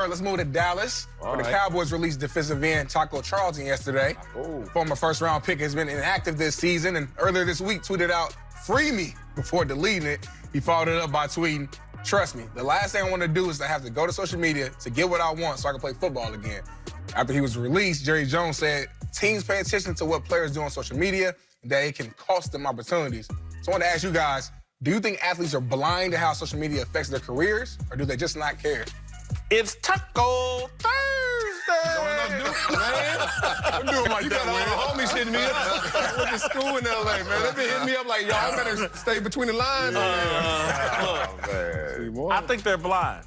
Let's move to Dallas, where the Cowboys released defensive end Taco Charlton yesterday. Former first-round pick has been inactive this season, and earlier this week tweeted out, "Free me," before deleting it. He followed it up by tweeting, "Trust me, the last thing I want to do is to have to go to social media to get what I want so I can play football again." After he was released, Jerry Jones said teams pay attention to what players do on social media and that it can cost them opportunities. So I want to ask you guys, do you think athletes are blind to how social media affects their careers, or do they just not care? It's Taco Thursday. I'm doing like that, man. The homies hitting me up. I went to school in L.A., man. They've been hitting me up like, y'all better stay between the lines. I think they're blind.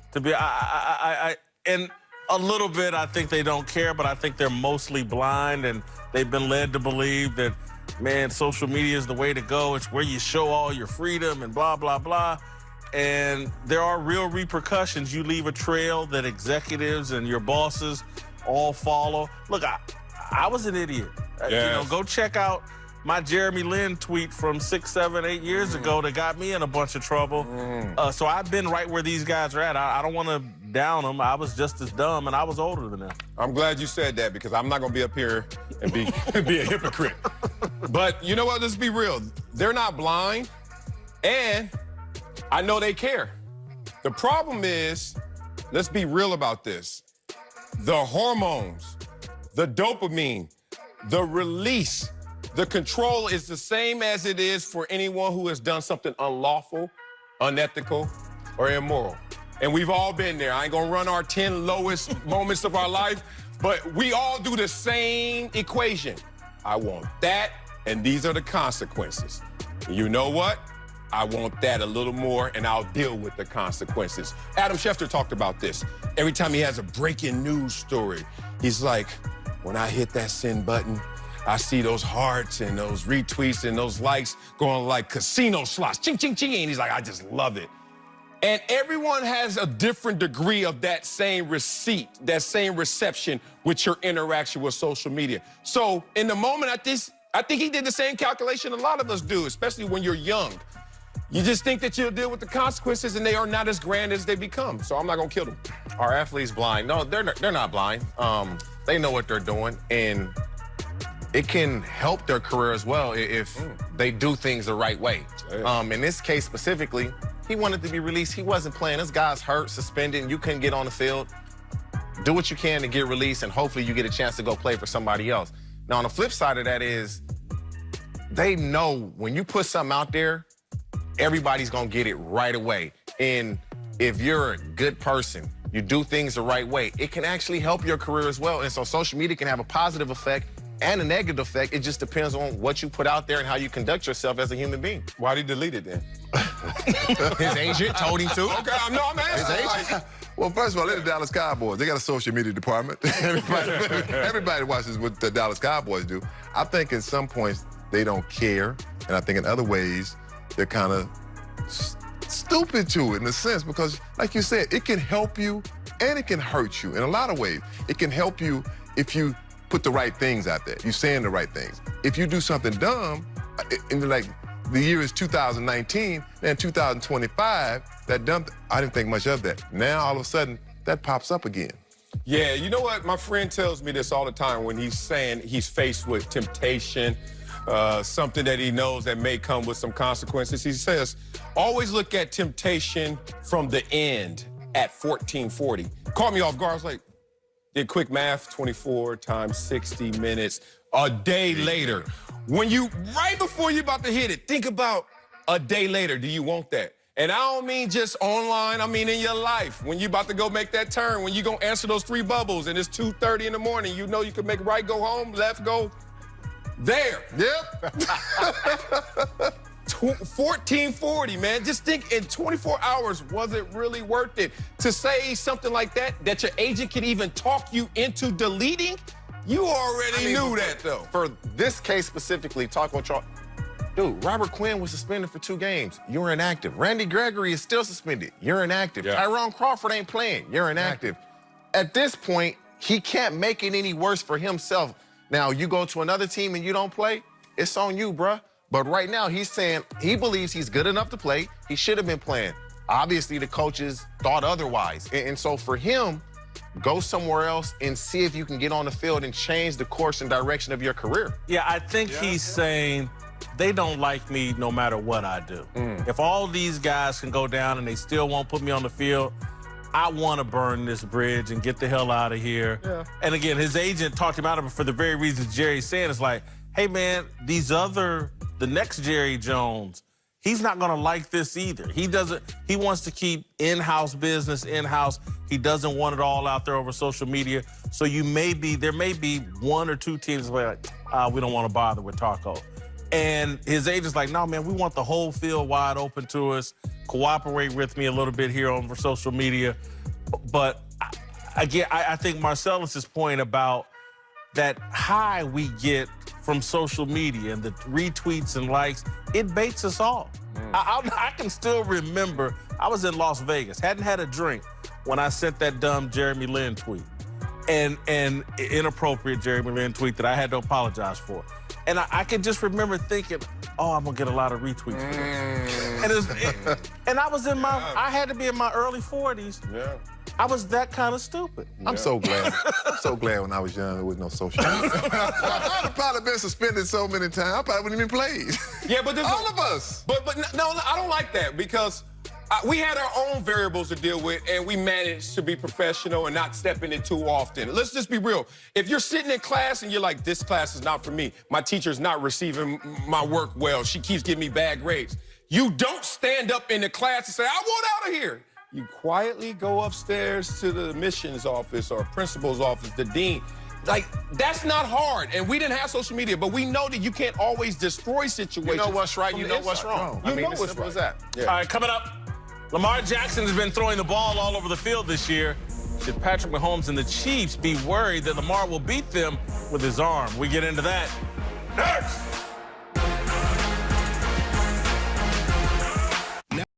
And a little bit, I think they don't care, but I think they're mostly blind, and they've been led to believe that, man, social media is the way to go. It's where you show all your freedom and blah, blah, blah. And there are real repercussions. You leave a trail that executives and your bosses all follow. Look, I was an idiot. Yes. Go check out my Jeremy Lin tweet from 6, 7, 8 years ago that got me in a bunch of trouble. So I've been right where these guys are at. I don't want to down them. I was just as dumb, and I was older than them. I'm glad you said that, because I'm not going to be up here and be a hypocrite. But you know what? Let's be real. They're not blind, and I know they care. The problem is, let's be real about this. The hormones, the dopamine, the release, the control is the same as it is for anyone who has done something unlawful, unethical, or immoral. And we've all been there. I ain't gonna run our 10 lowest moments of our life, but we all do the same equation. I want that, and these are the consequences. And you know what? I want that a little more, and I'll deal with the consequences. Adam Schefter talked about this. Every time he has a breaking news story, he's like, when I hit that send button, I see those hearts and those retweets and those likes going like casino slots, ching, ching, ching, and he's like, I just love it. And everyone has a different degree of that same receipt, that same reception with your interaction with social media. So in the moment, I think he did the same calculation a lot of us do, especially when you're young. You just think that you'll deal with the consequences, and they are not as grand as they become. So I'm not gonna kill them. Are athletes blind? No, they're not blind. They know what they're doing, and it can help their career as well if they do things the right way. In this case specifically, he wanted to be released. He wasn't playing. This guy's hurt, suspended, and you couldn't get on the field. Do what you can to get released, and hopefully you get a chance to go play for somebody else. Now, on the flip side of that is, they know when you put something out there, everybody's gonna get it right away. And if you're a good person, you do things the right way, it can actually help your career as well. And so social media can have a positive effect and a negative effect. It just depends on what you put out there and how you conduct yourself as a human being. Why'd he delete it then? His agent told him to. Okay, I'm asking. His agent. Well, first of all, they're the Dallas Cowboys. They got a social media department. Everybody watches what the Dallas Cowboys do. I think at some points they don't care, and I think in other ways they're kind of stupid to it in a sense, because like you said, it can help you and it can hurt you in a lot of ways. It can help you if you put the right things out there. You're saying the right things. If you do something dumb, and like the year is 2019, then 2025, that dumb, I didn't think much of that. Now all of a sudden, that pops up again. Yeah, you know what? My friend tells me this all the time when he's saying he's faced with temptation, something that he knows that may come with some consequences. He says, always look at temptation from the end at 1440. Caught me off guard. I was like, did quick math, 24 times 60 minutes, a day later. When you, right before you're about to hit it, think about a day later. Do you want that? And I don't mean just online, I mean in your life. When you about to go make that turn, when you gonna answer those 3 bubbles and it's 2:30 in the morning, you know you can make right, go home, left, go there. Yep. 1440, man. Just think, in 24 hours, was it really worth it? To say something like that your agent could even talk you into deleting, you already knew that, though. For this case specifically, Taco Charlton, dude, Robert Quinn was suspended for 2 games. You're inactive. Randy Gregory is still suspended. You're inactive. Yeah. Tyrone Crawford ain't playing. You're inactive. At this point, he can't make it any worse for himself. Now, you go to another team and you don't play, it's on you, bruh. But right now, he's saying he believes he's good enough to play. He should have been playing. Obviously, the coaches thought otherwise. And so for him, go somewhere else and see if you can get on the field and change the course and direction of your career. Yeah, I think he's saying they don't like me no matter what I do. If all these guys can go down and they still won't put me on the field, I want to burn this bridge and get the hell out of here. Yeah. And again, his agent talked him out of it for the very reason Jerry's saying. It's like, hey, man, the next Jerry Jones, he's not going to like this either. He wants to keep in-house business in-house. He doesn't want it all out there over social media. So there may be one or two teams where like, we don't want to bother with Taco. And his agent's like, no, man, we want the whole field wide open to us. Cooperate with me a little bit here on social media. But again, I think Marcellus's point about that high we get from social media and the retweets and likes, it baits us all. I can still remember I was in Las Vegas, hadn't had a drink when I sent that dumb Jeremy Lin tweet. And inappropriate Jeremy Lin tweet that I had to apologize for. And I can just remember thinking, oh, I'm gonna get a lot of retweets for this. And I was I had to be in my early 40s. Yeah. I was that kind of stupid. I'm so glad. I'm so glad when I was young there was no social media. I'd have probably been suspended so many times, I probably wouldn't even played. Yeah, but all of us. But no, I don't like that because we had our own variables to deal with, and we managed to be professional and not step in it too often. Let's just be real. If you're sitting in class and you're like, this class is not for me, my teacher's not receiving my work well, she keeps giving me bad grades, you don't stand up in the class and say, I want out of here. You quietly go upstairs to the admissions office or principal's office, the dean. Like, that's not hard. And we didn't have social media, but we know that you can't always destroy situations. You know what's right, you know what's wrong. You know what's right. that. Yeah. All right, coming up, Lamar Jackson has been throwing the ball all over the field this year. Should Patrick Mahomes and the Chiefs be worried that Lamar will beat them with his arm? We get into that next.